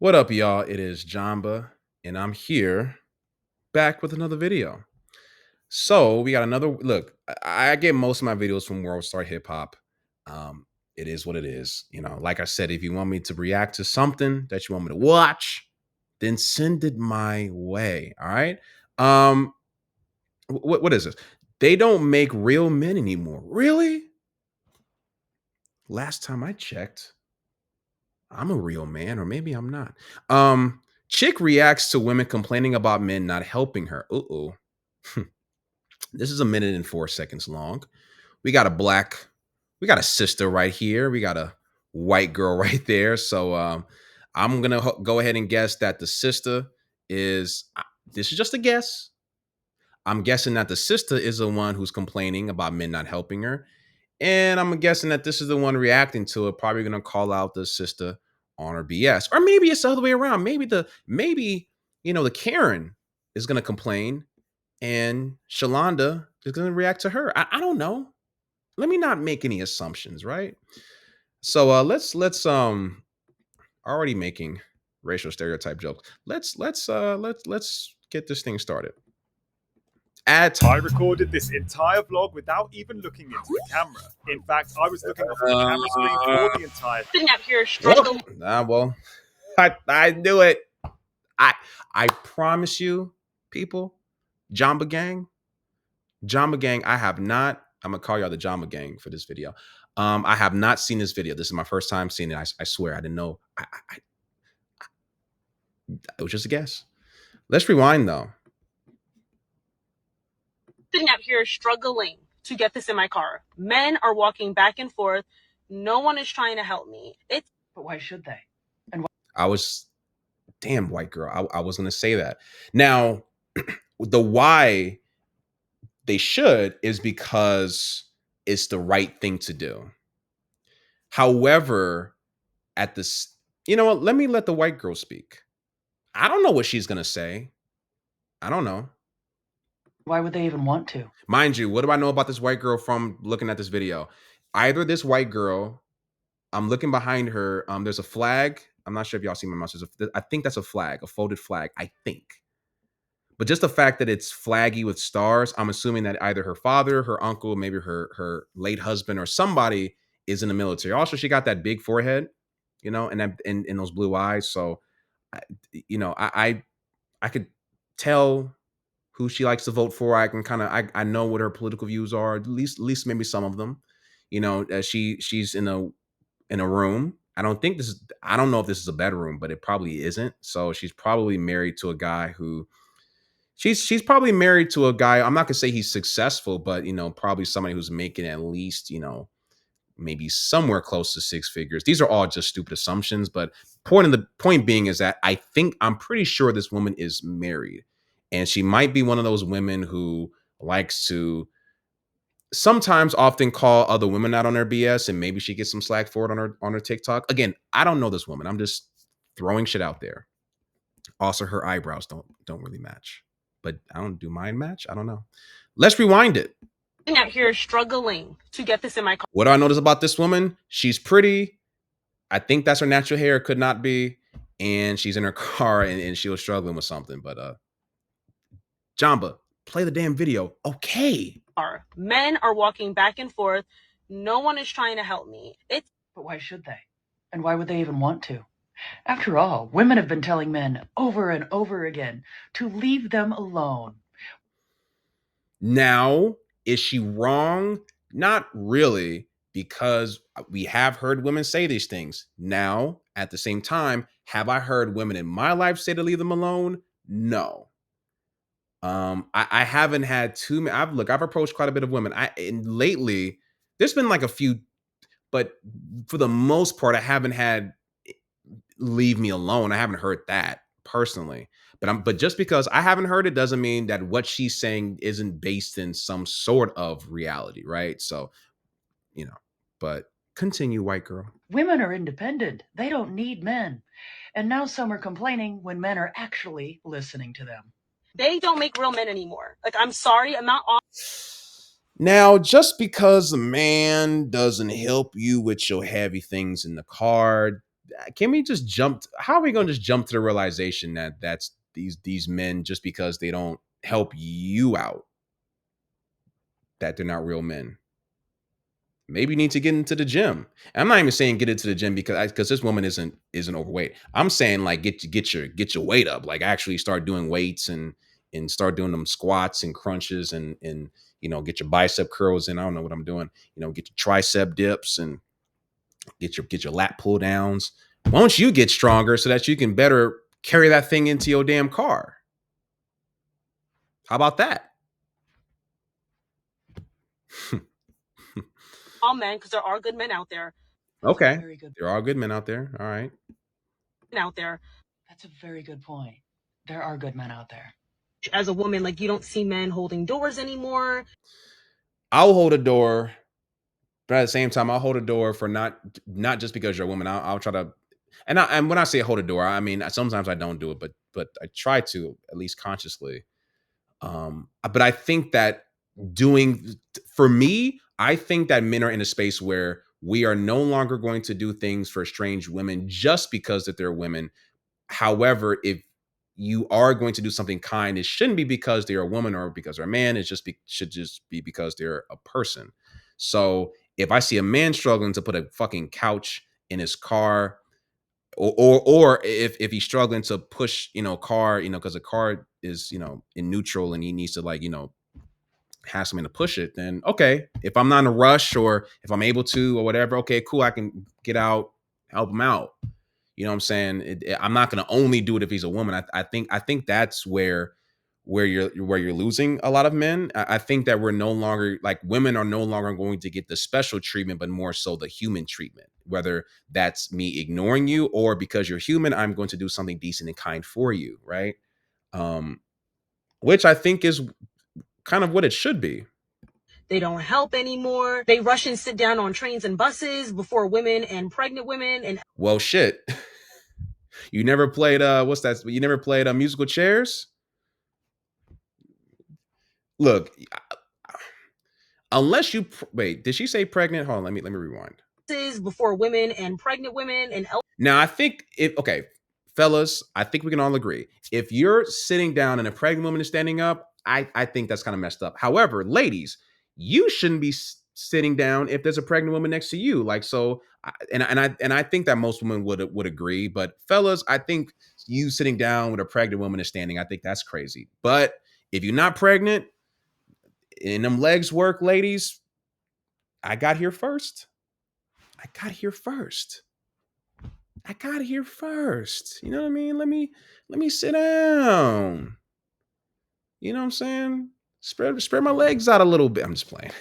What up, y'all? It is Jamba, and I'm here back with another video. So we got another look. I get most of my videos from World Star Hip Hop. Um, it is what it is. Like I said, if you want me to react to something that you want me to watch, then send it my way. All right. Um, what is this? They don't make real men anymore. Really? Last time I checked, I'm a real man, or maybe I'm not. Chick reacts to women complaining about men not helping her. Uh-oh. This is a minute and 4 seconds long. We got a we got a sister right here. We got a white girl right there. So I'm gonna go ahead and guess that the sister is. This is just a guess. I'm guessing that the sister is the one who's complaining about men not helping her, and I'm guessing that this is the one reacting to it, probably gonna call out the sister on her BS. Or maybe it's the other way around. Maybe the Karen is gonna complain and Shalonda is gonna react to her. I don't know. Let me not make any assumptions, right? So let's already making racial stereotype jokes. Let's get this thing started. I recorded this entire vlog without even looking into the camera. In fact, I was looking off the camera screen for the entire sitting out here struggling. Well, I knew it. I promise you, people, Jamba Gang. I have not. I'm gonna call y'all the Jamba Gang for this video. I have not seen this video. This is my first time seeing it. I swear, I didn't know. It was just a guess. Let's rewind though. Sitting out here struggling to get this in my car. Men are walking back and forth. No one is trying to help me. But why should they? I was damn white girl. I was gonna say that. Now, the why they should is because it's the right thing to do. However, at this, you know what? Let me let the white girl speak. I don't know what she's gonna say. I don't know. Why would they even want to? Mind you, what do I know about this white girl from looking at this video? Either this white girl, I'm looking behind her. There's a flag. I'm not sure if y'all see my mouse. I think that's a flag, a folded flag. I think. But just the fact that it's flaggy with stars, I'm assuming that either her father, her uncle, maybe her late husband, or somebody is in the military. Also, she got that big forehead, and those blue eyes. So, I could tell who she likes to vote for. I can kind of I know what her political views are. At least maybe some of them. She's in a room. I don't know if this is a bedroom, but it probably isn't. So she's probably married to a guy who she's probably married to a guy. I'm not gonna say he's successful, but probably somebody who's making at least, maybe somewhere close to six figures. These are all just stupid assumptions, but point being is that I'm pretty sure this woman is married, and she might be one of those women who likes to sometimes often call other women out on their BS, and maybe she gets some slack for it on her TikTok. Again, I don't know this woman. I'm just throwing shit out there. Also, her eyebrows don't really match, but I don't do mine match. I don't know. Let's rewind it. Sitting out here struggling to get this in my car. What do I notice about this woman? She's pretty. I think that's her natural hair. It could not be. And she's in her car and she was struggling with something. But Jamba, play the damn video. Okay. Men are walking back and forth. No one is trying to help me. But why should they? And why would they even want to? After all, women have been telling men over and over again to leave them alone. Now, is she wrong? Not really, because we have heard women say these things. Now, at the same time, have I heard women in my life say to leave them alone? No. I haven't had too many. I've approached quite a bit of women. And lately, there's been like a few, but for the most part, I haven't had leave me alone. I haven't heard that personally. But just because I haven't heard it doesn't mean that what she's saying isn't based in some sort of reality, right? So, but continue, white girl. Women are independent. They don't need men. And now some are complaining when men are actually listening to them. They don't make real men anymore. Like, I'm sorry, I'm not on. Now, just because a man doesn't help you with your heavy things in the car, can we just jump? How are we going to just jump to the realization that that's these men just because they don't help you out, that they're not real men? Maybe you need to get into the gym. And I'm not even saying get into the gym because this woman isn't overweight. I'm saying like get your weight up. Like actually start doing weights and start doing them squats and crunches and get your bicep curls in. I don't know what I'm doing. Get your tricep dips and get your lat pull downs. Why don't you get stronger so that you can better carry that thing into your damn car? How about that? All men, because there are good men out there. Okay. Very good. There are good men out there. All right. Out there. That's a very good point. There are good men out there. As a woman, like, you don't see men holding doors anymore. I'll hold a door, but at the same time, I'll hold a door for not just because you're a woman. I'll try to, and when I say hold a door, I mean sometimes I don't do it, but I try to, at least consciously. But I think that for me, I think that men are in a space where we are no longer going to do things for strange women just because that they're women. However, if you are going to do something kind, it shouldn't be because they're a woman or because they're a man. Should just be because they're a person. So if I see a man struggling to put a fucking couch in his car, or if he's struggling to push, car, because the car is, in neutral and he needs to have something to push it, then okay. If I'm not in a rush or if I'm able to or whatever, okay, cool. I can get out, help him out. You know what I'm saying? I'm not going to only do it if he's a woman. I think that's where you're losing a lot of men. I think that we're no longer, like, women are no longer going to get the special treatment, but more so the human treatment. Whether that's me ignoring you or because you're human, I'm going to do something decent and kind for you, right? Which I think is kind of what it should be. They don't help anymore. They rush and sit down on trains and buses before women and pregnant women. And well, shit. You never played what's that? You never played musical chairs? Look, unless you wait, did she say pregnant? Hold on, let me rewind. Before women and pregnant women and now I think okay, fellas, I think we can all agree. If you're sitting down and a pregnant woman is standing up, I think that's kind of messed up. However, ladies, you shouldn't be sitting down if there's a pregnant woman next to you. Like, so, and I think that most women would agree. But fellas, I think you sitting down with a pregnant woman is standing, I think that's crazy. But if you're not pregnant and them legs work, ladies, I got here first. I got here first. You know what I mean? Let me sit down. You know what I'm saying? Spread my legs out a little bit. I'm just playing.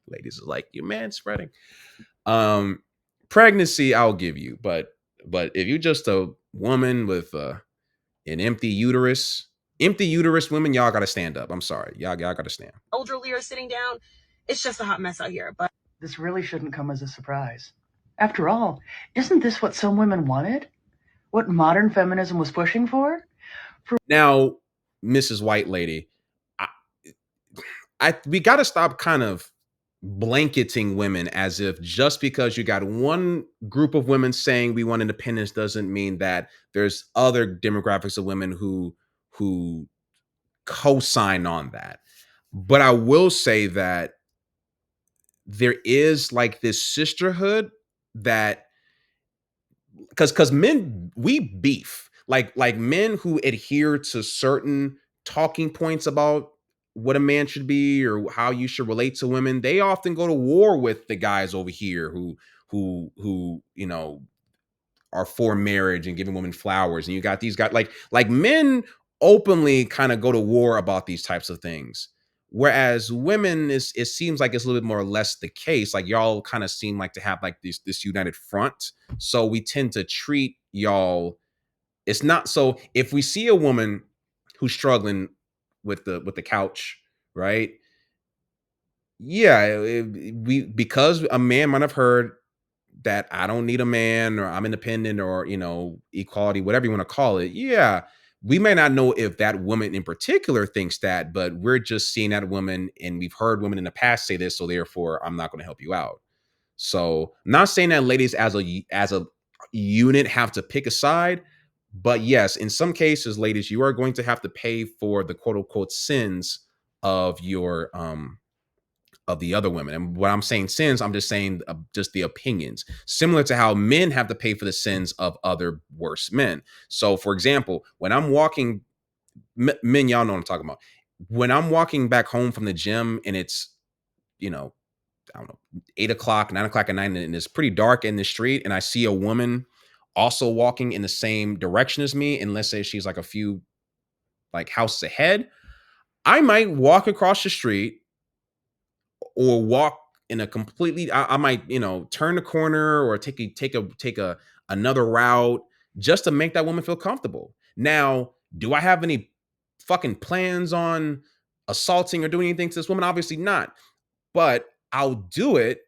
Ladies are like, you man spreading. Pregnancy, I'll give you, but if you're just a woman with an empty uterus, women, y'all gotta stand up. I'm sorry. Y'all gotta stand. elderly are sitting down. It's just a hot mess out here. But this really shouldn't come as a surprise. After all, isn't this what some women wanted? What modern feminism was pushing for? Now, Mrs. White Lady, we got to stop kind of blanketing women as if just because you got one group of women saying we want independence doesn't mean that there's other demographics of women who co-sign on that. But I will say that there is like this sisterhood that because men, we beef like men who adhere to certain talking points about what a man should be or how you should relate to women. They often go to war with the guys over here who are for marriage and giving women flowers. And you got these guys like men openly kind of go to war about these types of things. Whereas women, it seems like it's a little bit more or less the case. Like y'all kind of seem like to have like this united front. So we tend to treat y'all. It's not so if we see a woman who's struggling with the couch, right? Yeah, because a man might have heard that I don't need a man or I'm independent or equality, whatever you want to call it. Yeah, we may not know if that woman in particular thinks that, but we're just seeing that woman and we've heard women in the past say this, so therefore I'm not going to help you out. So I'm not saying that ladies as a unit have to pick a side. But yes, in some cases, ladies, you are going to have to pay for the quote unquote sins of your of the other women. And when I'm saying sins, I'm just saying just the opinions, similar to how men have to pay for the sins of other worse men. So, for example, when I'm walking, men, y'all know what I'm talking about. When I'm walking back home from the gym and it's, you know, I don't know, 8 o'clock, 9 o'clock at night, and it's pretty dark in the street, and I see a woman also walking in the same direction as me, and let's say she's like a few like houses ahead, I might walk across the street or walk in a completely I might, turn the corner or take a another route just to make that woman feel comfortable. Now, do I have any fucking plans on assaulting or doing anything to this woman? Obviously not. But I'll do it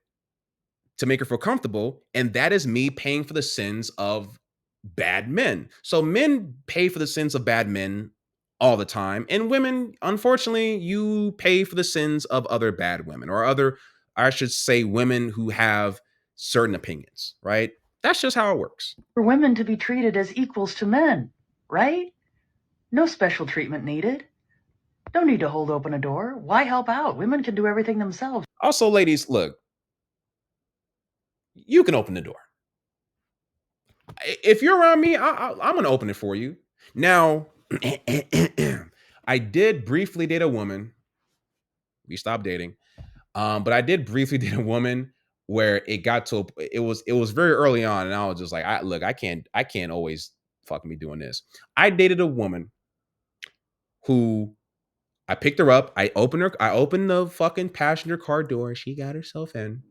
to make her feel comfortable, and that is me paying for the sins of bad men. So men pay for the sins of bad men all the time, and women, unfortunately, you pay for the sins of other bad women, or other, I should say, women who have certain opinions, right? That's just how it works. For women to be treated as equals to men, right? No special treatment needed. No need to hold open a door. Why help out? Women can do everything themselves. Also, ladies, look, you can open the door. If you're around me, I'm gonna open it for you. Now, I did briefly date a woman. We stopped dating, but I did briefly date a woman where it got to it was very early on, and I was just like, I can't always fucking be doing this. I dated a woman who I picked her up. I opened the fucking passenger car door, and she got herself in.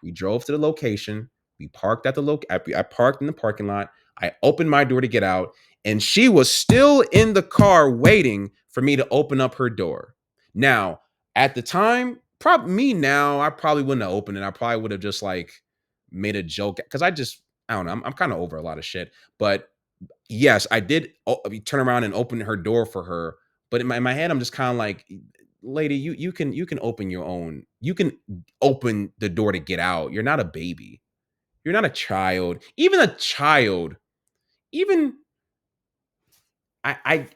We drove to the location. We parked at the I parked in the parking lot. I opened my door to get out, and she was still in the car waiting for me to open up her door. Now, at the time, I probably wouldn't have opened it. I probably would have just like made a joke because I don't know. I'm kind of over a lot of shit. But yes, I did turn around and open her door for her. But in my head, I'm just kind of like, lady, you can open your own. You can open the door to get out. You're not a baby. You're not a child. Even a child, even I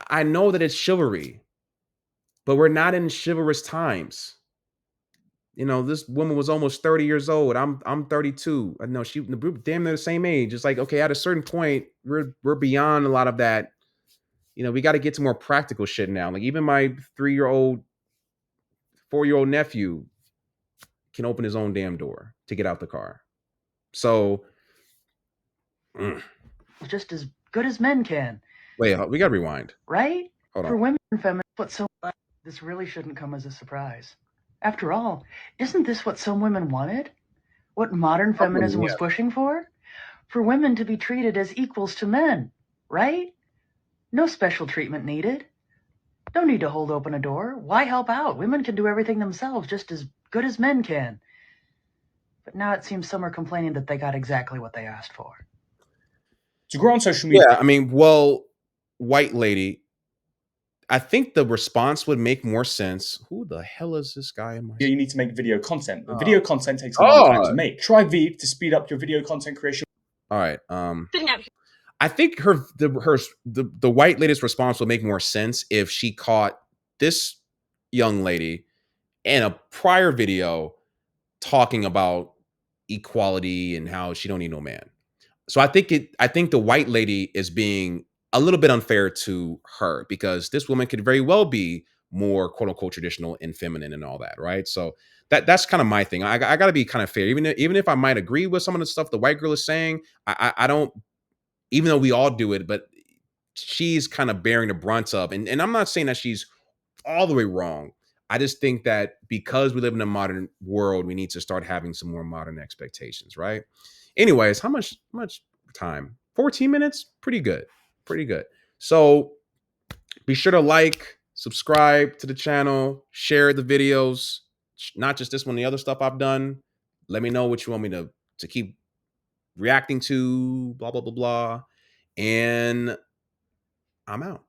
I know that it's chivalry, but we're not in chivalrous times. This woman was almost 30 years old. I'm 32. I know we're damn near the same age. It's like, okay, at a certain point, we're beyond a lot of that. We got to get to more practical shit now. Like even my 3-year-old, 4-year-old nephew can open his own damn door to get out the car. So, Just as good as men can. wait, we got to rewind. Right? Hold For on. women and feminists, this really shouldn't come as a surprise. After all, isn't this what some women wanted? What modern feminism was pushing for? For women to be treated as equals to men, right? No special treatment needed. No need to hold open a door. Why help out? Women can do everything themselves just as good as men can. But now it seems some are complaining that they got exactly what they asked for. To grow on social media. Yeah, I mean, well, white lady, I think the response would make more sense. Who the hell is this guy in my You need to make video content. But video content takes a long time to make. Try Veep to speed up your video content creation. All right. I think the white lady's response would make more sense if she caught this young lady in a prior video talking about equality and how she don't need no man. So I think the white lady is being a little bit unfair to her because this woman could very well be more quote unquote traditional and feminine and all that, right? So that's kind of my thing. I got to be kind of fair, even if I might agree with some of the stuff the white girl is saying. I don't, even though we all do it, but she's kind of bearing the brunt of, and I'm not saying that she's all the way wrong. I just think that because we live in a modern world, we need to start having some more modern expectations, right? Anyways, how much time? 14 minutes? Pretty good. Pretty good. So be sure to like, subscribe to the channel, share the videos, not just this one, the other stuff I've done. Let me know what you want me to keep reacting to, blah, blah, blah, blah. And I'm out.